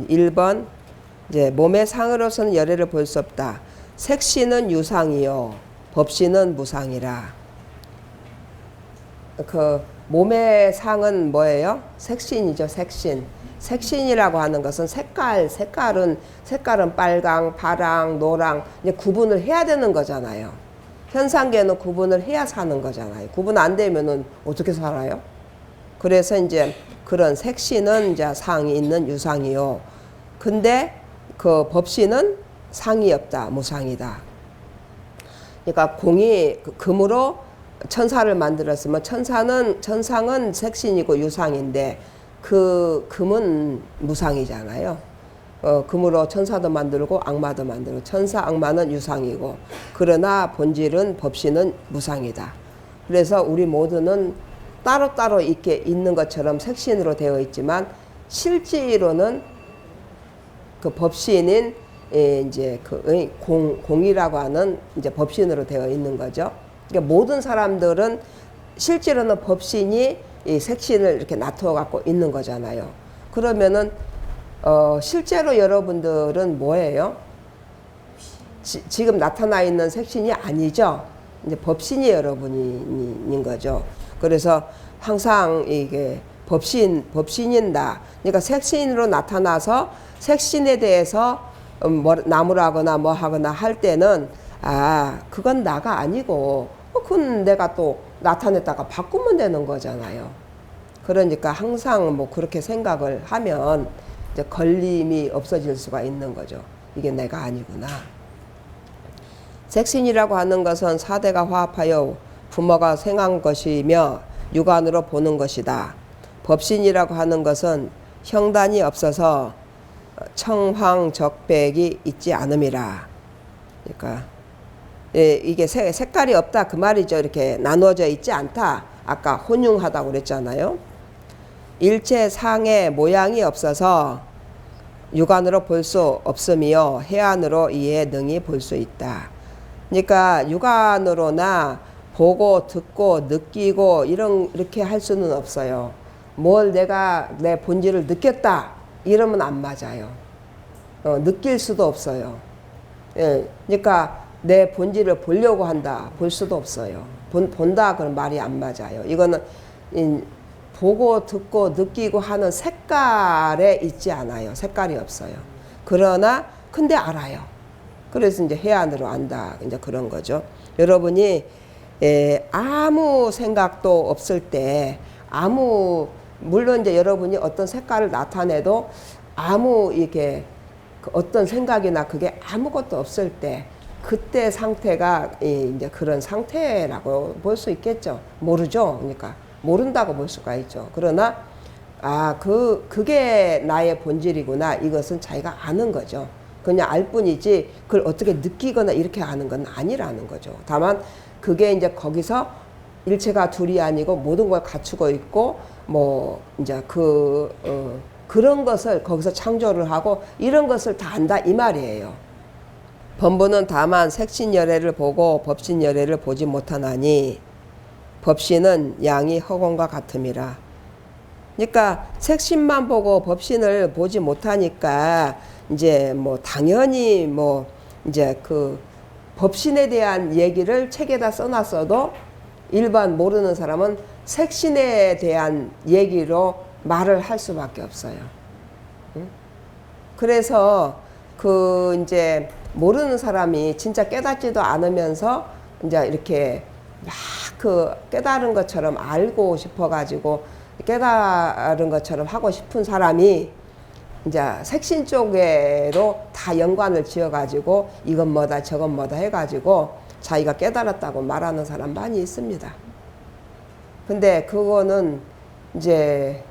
1번 이제 몸의 상으로서는 열애를 볼 수 없다. 색신은 유상이요 법신은 무상이라. 그 몸의 상은 뭐예요? 색신이죠. 색신. 색신이라고 하는 것은 색깔은 빨강, 파랑, 노랑 이제 구분을 해야 되는 거잖아요. 현상계는 구분을 해야 사는 거잖아요. 구분 안 되면은 어떻게 살아요? 그래서 이제 그런 색신은 이제 상이 있는 유상이요. 근데 그 법신은 상이 없다, 무상이다. 그러니까 공이 금으로 천사를 만들었으면 천상은 색신이고 유상인데 그 금은 무상이잖아요. 금으로 천사도 만들고 악마도 만들고 천사 악마는 유상이고 그러나 본질은 법신은 무상이다. 그래서 우리 모두는 따로따로 이렇게 있는 것처럼 색신으로 되어 있지만 실제로는 그 법신인 이제 그 공이라고 하는 이제 법신으로 되어 있는 거죠. 그러니까 모든 사람들은 실제로는 법신이 이 색신을 이렇게 나누어 갖고 있는 거잖아요. 그러면은 실제로 여러분들은 뭐예요? 지금 나타나 있는 색신이 아니죠. 이제 법신이 여러분인 거죠. 그래서 항상 이게 법신인다. 그러니까 색신으로 나타나서 색신에 대해서 나무라거나 뭐 하거나 할 때는 그건 나가 아니고 그건 내가 또 나타냈다가 바꾸면 되는 거잖아요. 그러니까 항상 뭐 그렇게 생각을 하면 이제 걸림이 없어질 수가 있는 거죠. 이게 내가 아니구나. 색신이라고 하는 것은 사대가 화합하여 부모가 생한 것이며 육안으로 보는 것이다. 법신이라고 하는 것은 형단이 없어서 청황적백이 있지 않음이라. 그러니까 예, 이게 색깔이 없다 그 말이죠. 이렇게 나누어져 있지 않다. 아까 혼용하다고 그랬잖아요. 일체 상의 모양이 없어서 육안으로 볼 수 없으며 해안으로 이에 능히 볼 수 있다. 그러니까 육안으로나 보고 듣고 느끼고 이렇게 할 수는 없어요. 뭘 내가 내 본질을 느꼈다 이러면 안 맞아요. 느낄 수도 없어요. 예, 그러니까 내 본질을 보려고 한다 볼 수도 없어요. 본다 그런 말이 안 맞아요. 이거는 보고 듣고 느끼고 하는 색깔에 있지 않아요. 색깔이 없어요. 그러나 근데 알아요. 그래서 이제 해안으로 안다 이제 그런 거죠. 여러분이 아무 생각도 없을 때 물론 이제 여러분이 어떤 색깔을 나타내도 아무 이렇게 어떤 생각이나 그게 아무것도 없을 때 그때 상태가 이제 그런 상태라고 볼 수 있겠죠. 모르죠. 그러니까 모른다고 볼 수가 있죠. 그러나 그게 나의 본질이구나. 이것은 자기가 아는 거죠. 그냥 알 뿐이지 그걸 어떻게 느끼거나 이렇게 아는 건 아니라는 거죠. 다만 그게 이제 거기서 일체가 둘이 아니고 모든 걸 갖추고 있고 뭐 이제 그런 것을 거기서 창조를 하고 이런 것을 다 안다 이 말이에요. 범부는 다만 색신열애를 보고 법신열애를 보지 못하나니 법신은 양이 허공과 같음이라. 그러니까 색신만 보고 법신을 보지 못하니까 이제 뭐 당연히 뭐 이제 그 법신에 대한 얘기를 책에다 써놨어도 일반 모르는 사람은 색신에 대한 얘기로 말을 할 수밖에 없어요. 응? 그래서 이제 모르는 사람이 진짜 깨닫지도 않으면서 이제 이렇게 막 깨달은 것처럼 알고 싶어가지고 깨달은 것처럼 하고 싶은 사람이 이제 색신 쪽으로 다 연관을 지어가지고 이건 뭐다 저건 뭐다 해가지고 자기가 깨달았다고 말하는 사람 많이 있습니다. 근데 그거는 이제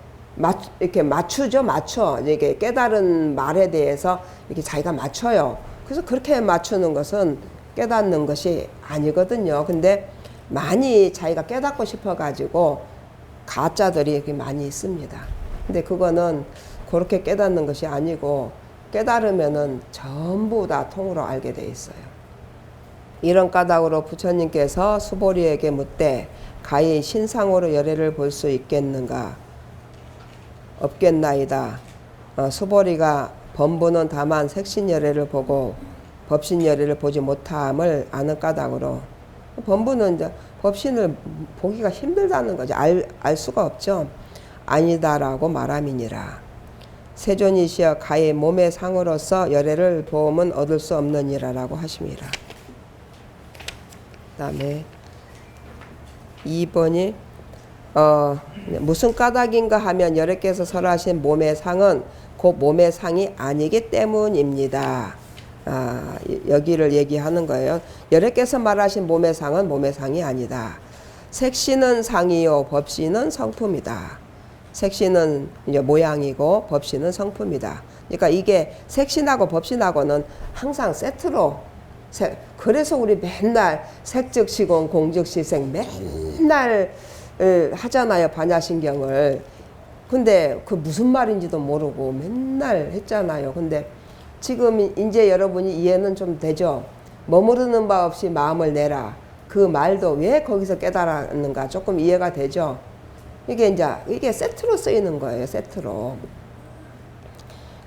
이렇게 맞춰. 이게 깨달은 말에 대해서 이렇게 자기가 맞춰요. 그래서 그렇게 맞추는 것은 깨닫는 것이 아니거든요. 근데 많이 자기가 깨닫고 싶어가지고 가짜들이 이렇게 많이 있습니다. 근데 그거는 그렇게 깨닫는 것이 아니고 깨달으면은 전부 다 통으로 알게 돼 있어요. 이런 까닭으로 부처님께서 수보리에게 묻되 가히 신상으로 열애를 볼 수 있겠는가? 없겠나이다. 수보리가 범부는 다만 색신열애를 보고 법신열애를 보지 못함을 아는 까닭으로 범부는 이제 법신을 보기가 힘들다는 거죠. 알 수가 없죠. 아니다라고 말함이니라. 세존이시여 가히 몸의 상으로서 열애를 보험은 얻을 수 없느니라라고 하심이라. 그 다음에 2번이 무슨 까닭인가 하면 여러께서 설하신 몸의 상은 곧 몸의 상이 아니기 때문입니다. 여기를 얘기하는 거예요. 여러께서 말하신 몸의 상은 몸의 상이 아니다. 색신은 상이요 법신은 성품이다. 색신은 이제 모양이고 법신은 성품이다. 그러니까 이게 색신하고 법신하고는 항상 세트로 그래서 우리 맨날 색즉시공 공즉시색 맨날 하잖아요. 반야신경을. 근데 그 무슨 말인지도 모르고 맨날 했잖아요. 근데 지금 이제 여러분이 이해는 좀 되죠. 머무르는 바 없이 마음을 내라. 그 말도 왜 거기서 깨달았는가 조금 이해가 되죠. 이게 세트로 쓰이는 거예요. 세트로.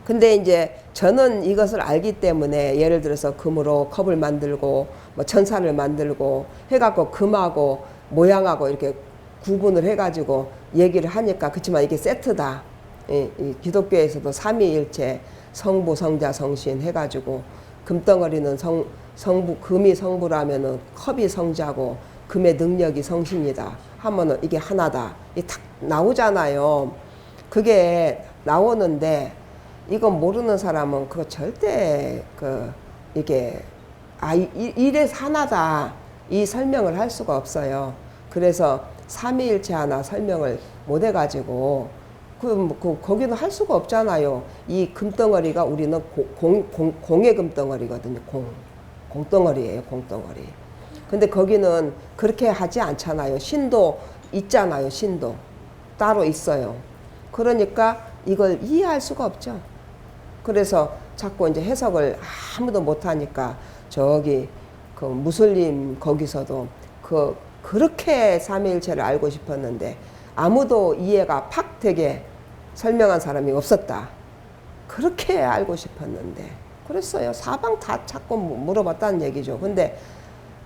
근데 이제 저는 이것을 알기 때문에 예를 들어서 금으로 컵을 만들고 뭐 천사를 만들고 해갖고 금하고 모양하고 이렇게 구분을 해가지고 얘기를 하니까 그렇지만 이게 세트다. 이 기독교에서도 삼위일체 성부 성자 성신 해가지고 금덩어리는 성부 금이 성부라면은 컵이 성자고 금의 능력이 성신이다 하면은 이게 하나다. 이 탁 나오잖아요. 그게 나오는데 이거 모르는 사람은 그거 절대 이게 이래서 하나다 이 설명을 할 수가 없어요. 그래서 삼위일체 하나 설명을 못 해가지고 거기는 할 수가 없잖아요. 이 금덩어리가 우리는 공의 금덩어리거든요. 공덩어리예요. 공덩어리. 근데 거기는 그렇게 하지 않잖아요. 신도 있잖아요. 신도 따로 있어요. 그러니까 이걸 이해할 수가 없죠. 그래서 자꾸 이제 해석을 아무도 못하니까 저기 그 무슬림 거기서도 그렇게 삼위일체를 알고 싶었는데 아무도 이해가 팍 되게 설명한 사람이 없었다. 그렇게 알고 싶었는데 그랬어요. 사방 다 자꾸 물어봤다는 얘기죠. 근데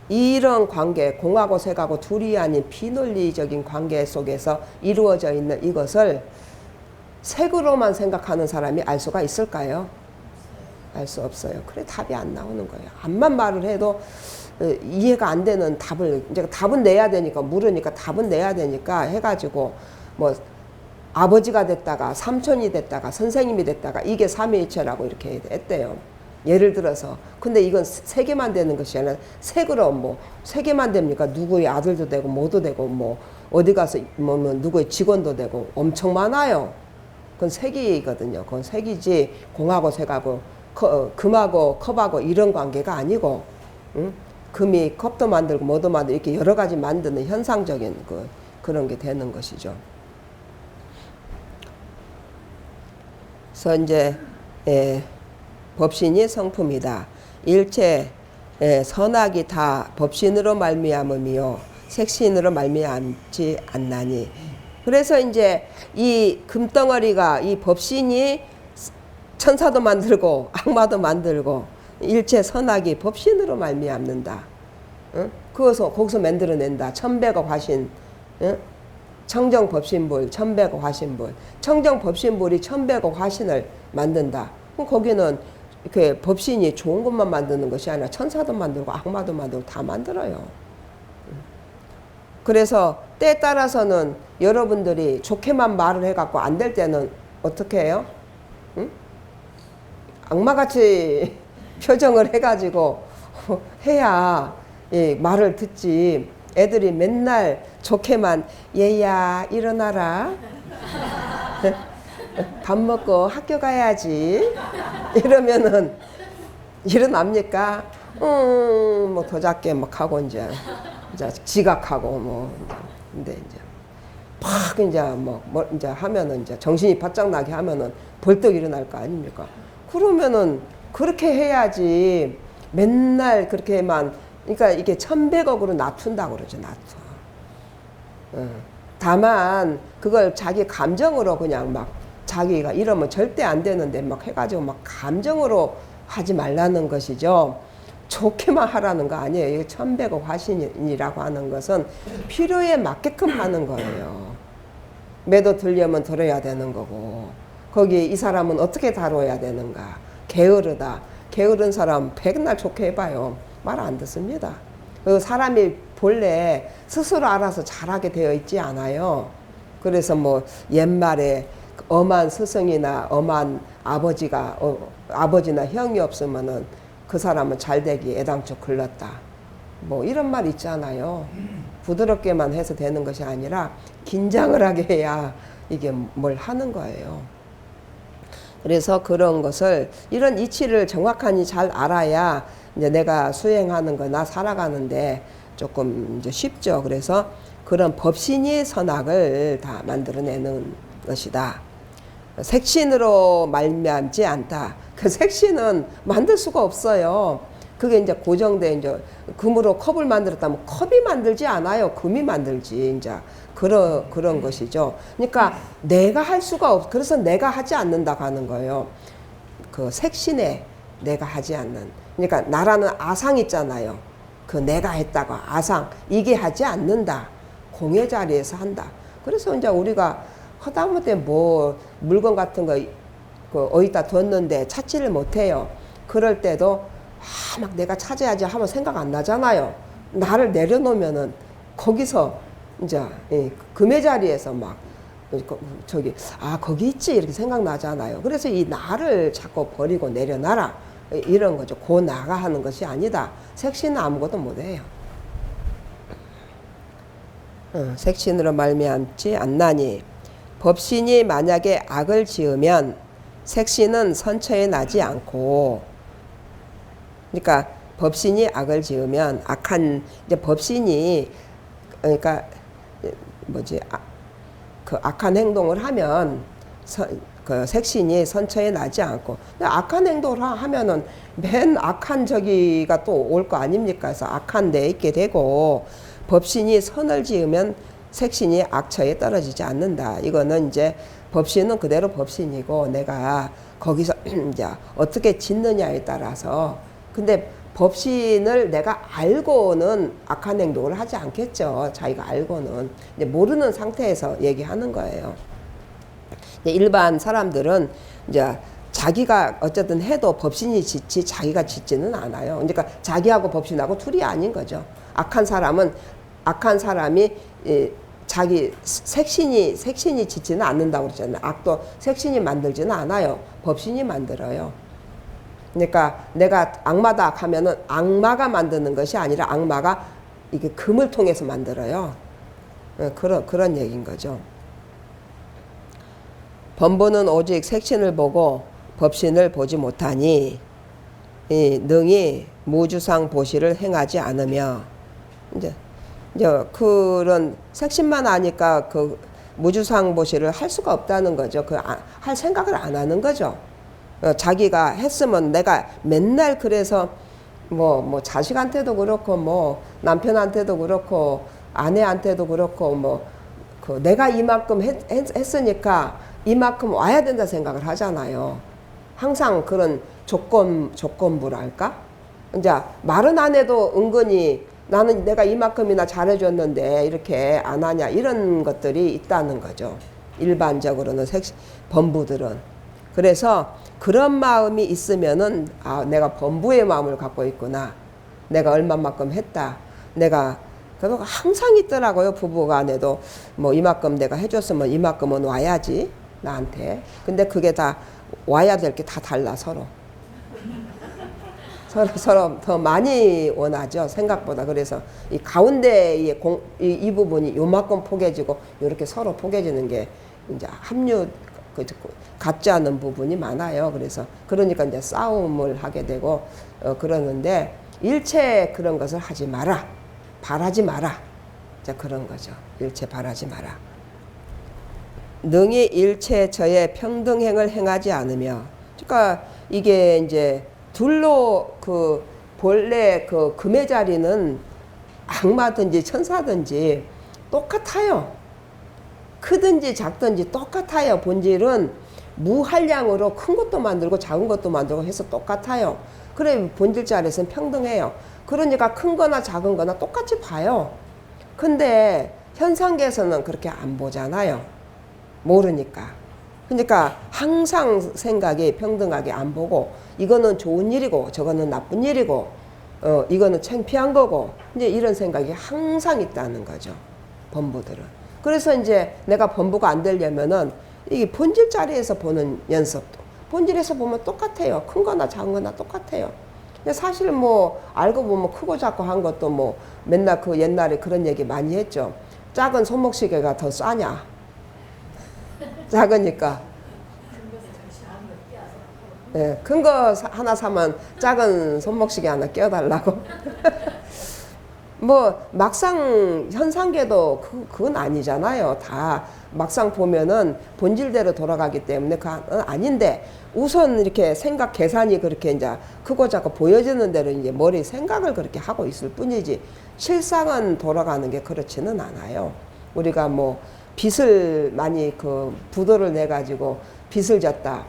이런 관계, 공하고 색하고 둘이 아닌 비논리적인 관계 속에서 이루어져 있는 이것을 색으로만 생각하는 사람이 알 수가 있을까요? 알 수 없어요. 그래 답이 안 나오는 거예요. 암만 말을 해도 이해가 안 되는 답을 이제 답은 내야 되니까 물으니까 답은 내야 되니까 해가지고 뭐 아버지가 됐다가 삼촌이 됐다가 선생님이 됐다가 이게 삼위일체라고 이렇게 했대요. 예를 들어서 근데 이건 세 개만 되는 것이 아니라 색으로 뭐 세 개만 됩니까? 누구의 아들도 되고 뭐도 되고 뭐 어디 가서 뭐 누구의 직원도 되고 엄청 많아요. 그건 색이거든요. 그건 색이지 공하고 색하고 금하고 컵하고 이런 관계가 아니고 응? 금이 컵도 만들고 뭐도 만들고 이렇게 여러 가지 만드는 현상적인 그런 게 되는 것이죠. 그래서 이제 법신이 성품이다. 일체 선악이 다 법신으로 말미암음이요 색신으로 말미암지 않나니. 그래서 이제 이 금덩어리가 이 법신이 천사도 만들고 악마도 만들고 일체 선악이 법신으로 말미암는다. 응? 거기서 만들어낸다. 천백억 화신, 응? 청정법신불, 천백억 화신불. 청정법신불이 천백억 화신을 만든다. 거기는 이렇게 법신이 좋은 것만 만드는 것이 아니라 천사도 만들고 악마도 만들고 다 만들어요. 그래서 때에 따라서는 여러분들이 좋게만 말을 해갖고 안 될 때는 어떻게 해요? 응? 악마같이 표정을 해가지고 해야 말을 듣지. 애들이 맨날 좋게만 얘야 일어나라 밥 먹고 학교 가야지 이러면은 일어납니까? 뭐 도작게 막 하고 이제 지각하고 뭐 근데 이제 팍 이제 뭐 이제 하면은 이제 정신이 바짝 나게 하면은 벌떡 일어날 거 아닙니까? 그러면은 그렇게 해야지 맨날 그렇게만 그러니까 이게 천백억으로 낮춘다고 그러죠. 낮춰. 다만 그걸 자기 감정으로 그냥 막 자기가 이러면 절대 안 되는데 막 해가지고 막 감정으로 하지 말라는 것이죠. 좋게만 하라는 거 아니에요. 이 천백억 화신이라고 하는 것은 필요에 맞게끔 하는 거예요. 매도 들려면 들어야 되는 거고 거기 이 사람은 어떻게 다뤄야 되는가. 게으르다. 게으른 사람 백날 좋게 해봐요. 말 안 듣습니다. 그 사람이 본래 스스로 알아서 잘하게 되어 있지 않아요. 그래서 뭐 옛말에 엄한 스승이나 엄한 아버지가 아버지나 형이 없으면은 그 사람은 잘되기 애당초 글렀다. 뭐 이런 말 있잖아요. 부드럽게만 해서 되는 것이 아니라 긴장을 하게 해야 이게 뭘 하는 거예요. 그래서 그런 것을 이런 이치를 정확하니 잘 알아야 이제 내가 수행하는 거나 살아가는데 조금 이제 쉽죠. 그래서 그런 법신이 선악을 다 만들어내는 것이다. 색신으로 말미암지 않다. 그 색신은 만들 수가 없어요. 그게 이제 고정돼 이제 금으로 컵을 만들었다면 컵이 만들지 않아요. 금이 만들지 이제 그런 것이죠. 그러니까 내가 할 수가 없. 그래서 내가 하지 않는다고 하는 거예요. 그 색신에 내가 하지 않는. 그러니까 나라는 아상 있잖아요. 그 내가 했다고 아상 이게 하지 않는다. 공의 자리에서 한다. 그래서 이제 우리가 허다못해 뭐 물건 같은 거 어디다 뒀는데 찾지를 못해요. 그럴 때도 막 내가 찾아야지 하면 생각 안 나잖아요. 나를 내려놓으면은 거기서 이제 금의 자리에서 막 저기 거기 있지 이렇게 생각나잖아요. 그래서 이 나를 자꾸 버리고 내려놔라 이런 거죠. 고 나가 하는 것이 아니다. 색신은 아무것도 못해요. 색신으로 말미암지 않나니 법신이 만약에 악을 지으면 색신은 선처에 나지 않고, 그러니까 법신이 악을 지으면 악한 이제 법신이, 그러니까 뭐지, 그 악한 행동을 하면 그 색신이 선처에 나지 않고, 악한 행동을 하면은 맨 악한 저기가 또 올 거 아닙니까? 그래서 악한 데 있게 되고, 법신이 선을 지으면 색신이 악처에 떨어지지 않는다. 이거는 이제 법신은 그대로 법신이고 내가 거기서 이제 어떻게 짓느냐에 따라서, 근데 법신을 내가 알고는 악한 행동을 하지 않겠죠. 자기가 알고는 이제 모르는 상태에서 얘기하는 거예요. 일반 사람들은 이제 자기가 어쨌든 해도 법신이 짓지 자기가 짓지는 않아요. 그러니까 자기하고 법신하고 둘이 아닌 거죠. 악한 사람이 자기 색신이 짓지는 않는다고 그러잖아요. 악도 색신이 만들지는 않아요. 법신이 만들어요. 그러니까 내가 악마다 하면은 악마가 만드는 것이 아니라 악마가 이게 금을 통해서 만들어요. 그런 얘기인 거죠. 범부는 오직 색신을 보고 법신을 보지 못하니 능히 무주상 보시를 행하지 않으며, 이제 그런 색신만 아니까 그 무주상 보시를 할 수가 없다는 거죠. 할 생각을 안 하는 거죠. 자기가 했으면 내가 맨날 그래서 뭐 자식한테도 그렇고 뭐 남편한테도 그렇고 아내한테도 그렇고 내가 이만큼 했으니까 이만큼 와야 된다 생각을 하잖아요. 항상 그런 조건부랄까? 이제 말은 안 해도 은근히 나는 내가 이만큼이나 잘해줬는데 이렇게 안 하냐, 이런 것들이 있다는 거죠. 일반적으로는 범부들은. 그래서 그런 마음이 있으면은 내가 범부의 마음을 갖고 있구나. 내가 얼마만큼 했다. 그래서 항상 있더라고요. 부부 간에도 이만큼 내가 해줬으면 이만큼은 와야지 나한테. 근데 그게 다 와야 될 게 다 달라. 서로 더 많이 원하죠, 생각보다. 그래서 이 가운데의 이 부분이 요만큼 포개지고 이렇게 서로 포개지는 게 이제 같지 않은 부분이 많아요. 그러니까 이제 싸움을 하게 되고 그러는데, 일체 그런 것을 하지 마라, 바라지 마라. 자, 그런 거죠. 일체 바라지 마라. 능히 일체 저의 평등행을 행하지 않으며, 그러니까 이게 이제 둘로 본래 금의 자리는 악마든지 천사든지 똑같아요. 크든지 작든지 똑같아요. 본질은 무한량으로 큰 것도 만들고 작은 것도 만들고 해서 똑같아요. 그래 본질 자리에서는 평등해요. 그러니까 큰 거나 작은 거나 똑같이 봐요. 근데 현상계에서는 그렇게 안 보잖아요. 모르니까. 그러니까 항상 생각이 평등하게 안 보고, 이거는 좋은 일이고 저거는 나쁜 일이고 이거는 창피한 거고, 이제 이런 생각이 항상 있다는 거죠, 범부들은. 그래서 이제 내가 범부가 안 되려면은 이게 본질 자리에서 보는 연습도, 본질에서 보면 똑같아요. 큰 거나 작은 거나 똑같아요. 근데 사실 알고 보면 크고 작고 한 것도 맨날 옛날에 그런 얘기 많이 했죠. 작은 손목시계가 더 싸냐? 작으니까. 네, 큰 거 하나 사면 작은 손목시계 하나 껴달라고. 막상 현상계도 그건 아니잖아요. 다 막상 보면은 본질대로 돌아가기 때문에 그건 아닌데, 우선 이렇게 생각 계산이 그렇게 이제 크고 작고 보여지는 대로 이제 머리 생각을 그렇게 하고 있을 뿐이지, 실상은 돌아가는 게 그렇지는 않아요. 우리가 빚을 많이 부도를 내 가지고 빚을 졌다.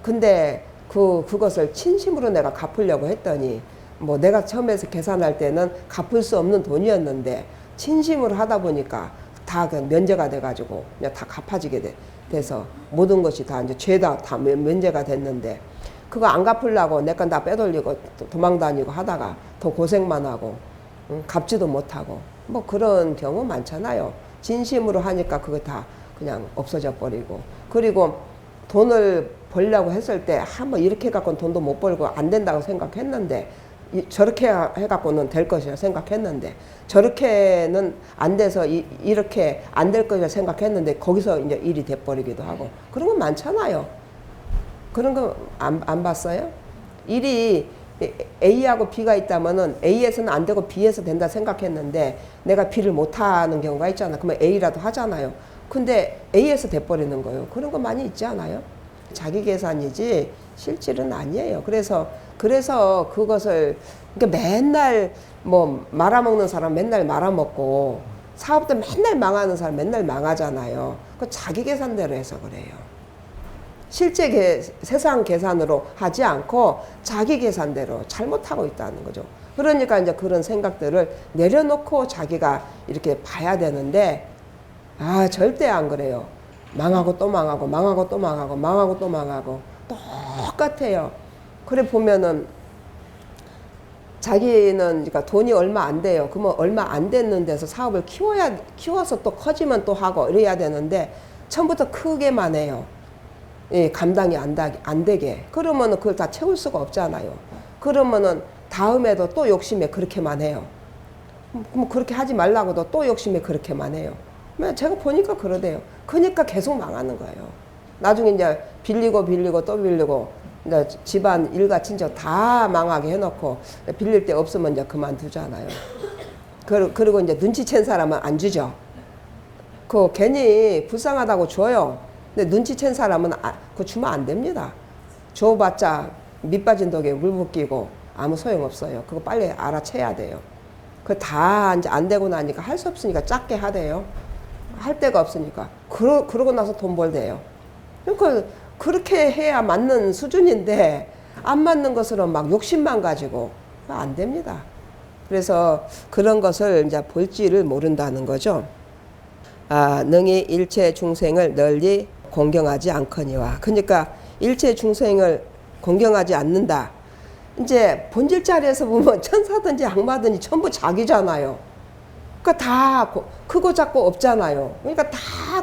근데 그것을 진심으로 내가 갚으려고 했더니 내가 처음에서 계산할 때는 갚을 수 없는 돈이었는데 진심으로 하다 보니까 다 면제가 돼 가지고 그냥 다 갚아지게 돼서 모든 것이 다 이제 죄다 다 면제가 됐는데, 그거 안 갚으려고 내 건 다 빼돌리고 도망 다니고 하다가 더 고생만 하고 갚지도 못하고 그런 경우 많잖아요. 진심으로 하니까 그거 다 그냥 없어져 버리고, 그리고 돈을 벌려고 했을 때 한번 이렇게 해갖고는 돈도 못 벌고 안 된다고 생각했는데 저렇게 해갖고는 될 것이라 생각했는데 저렇게는 안 돼서 이렇게 안 될 것이라 생각했는데 거기서 이제 일이 돼버리기도 하고 그런 건 많잖아요. 그런 거 안 봤어요? 일이 A하고 B가 있다면은 A에서는 안 되고 B에서 된다 생각했는데 내가 B를 못 하는 경우가 있잖아. 그러면 A라도 하잖아요. 근데 A에서 돼버리는 거예요. 그런 거 많이 있지 않아요? 자기 계산이지 실질은 아니에요. 그래서 그것을 그러니까 맨날 뭐 말아먹는 사람 맨날 말아먹고 사업도 맨날 망하는 사람 맨날 망하잖아요. 그 자기 계산대로 해서 그래요. 실제 세상 계산으로 하지 않고 자기 계산대로 잘못하고 있다는 거죠. 그러니까 이제 그런 생각들을 내려놓고 자기가 이렇게 봐야 되는데 절대 안 그래요. 망하고 또 망하고 망하고 또 망하고 망하고 또 망하고 똑같아요. 그래 보면은 자기는 그러니까 돈이 얼마 안 돼요. 그러면 얼마 안 됐는 데서 사업을 키워서 또 커지면 또 하고 이래야 되는데 처음부터 크게만 해요. 예, 감당이 안 되게. 그러면은 그걸 다 채울 수가 없잖아요. 그러면은 다음에도 또 욕심에 그렇게만 해요. 뭐 그렇게 하지 말라고도 또 욕심에 그렇게만 해요. 제가 보니까 그러대요. 그러니까 계속 망하는 거예요. 나중에 이제 빌리고 또 빌리고 이제 집안 일가 친척 다 망하게 해놓고 빌릴 데 없으면 이제 그만두잖아요. 그리고 이제 눈치챈 사람은 안 주죠. 그 괜히 불쌍하다고 줘요. 근데 눈치챈 사람은 그거 주면 안 됩니다. 줘봤자 밑 빠진 독에 물 붓기고 아무 소용없어요. 그거 빨리 알아채야 돼요. 그 다 이제 안 되고 나니까 할 수 없으니까 작게 하대요. 할 데가 없으니까. 그러고 나서 돈 벌대요. 그러니까 그렇게 해야 맞는 수준인데 안 맞는 것으로 막 욕심만 가지고 안 됩니다. 그래서 그런 것을 이제 볼지를 모른다는 거죠. 능히 일체 중생을 널리 공경하지 않거니와. 그러니까 일체 중생을 공경하지 않는다. 이제 본질 자리에서 보면 천사든지 악마든지 전부 자기잖아요. 그러니까 다 크고 작고 없잖아요. 그러니까 다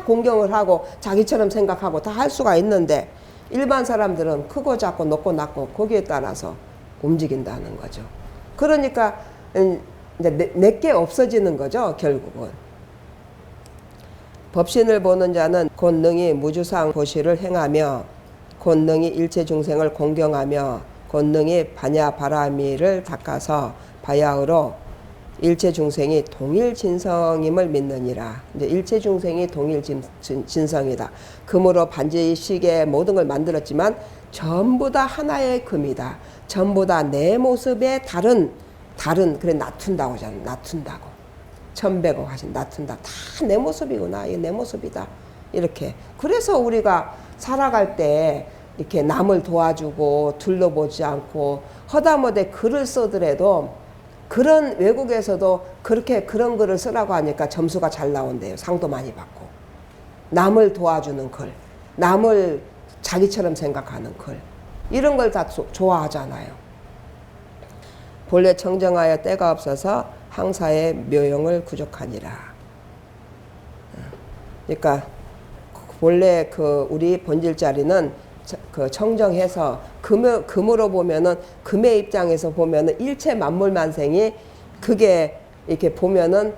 공경을 하고 자기처럼 생각하고 다 할 수가 있는데 일반 사람들은 크고 작고 높고 낮고 거기에 따라서 움직인다는 거죠. 그러니까 이제 내게 없어지는 거죠. 결국은. 법신을 보는 자는 곧 능히 무주상 보시를 행하며 곧 능히 일체 중생을 공경하며 곧 능히 바냐 바라미를 닦아서 바야흐로 일체 중생이 동일 진성임을 믿느니라. 이제 일체 중생이 동일 진성이다. 금으로 반지, 시계 모든 걸 만들었지만 전부 다 하나의 금이다. 전부 다 내 모습의 다른 그래 낮춘다고 하잖아. 낮춘다고. 천백억 하신 낮춘다. 다 내 모습이구나. 이게 내 모습이다. 이렇게. 그래서 우리가 살아갈 때 이렇게 남을 도와주고 둘러보지 않고 허다못해 글을 쓰더라도 그런 외국에서도 그렇게 그런 글을 쓰라고 하니까 점수가 잘 나온대요. 상도 많이 받고. 남을 도와주는 글, 남을 자기처럼 생각하는 글, 이런 걸 다 좋아하잖아요. 본래 청정하여 때가 없어서 항사의 묘용을 구족하니라. 그러니까 본래 우리 본질 자리는 청정해서 금으로 보면은 금의 입장에서 보면은 일체 만물 만생이 그게 이렇게 보면은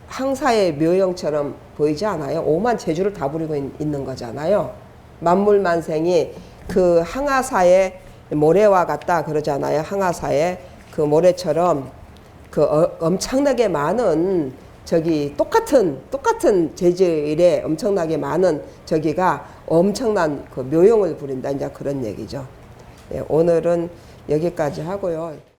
항사의 묘형처럼 보이지 않아요? 오만 재주를 다 부리고 있는 거잖아요. 만물 만생이 그 항아사의 모래와 같다 그러잖아요. 항아사의 그 모래처럼 엄청나게 많은 똑같은 재질에 엄청나게 많은 저기가 엄청난 그 묘용을 부린다. 이제 그런 얘기죠. 네, 오늘은 여기까지 하고요.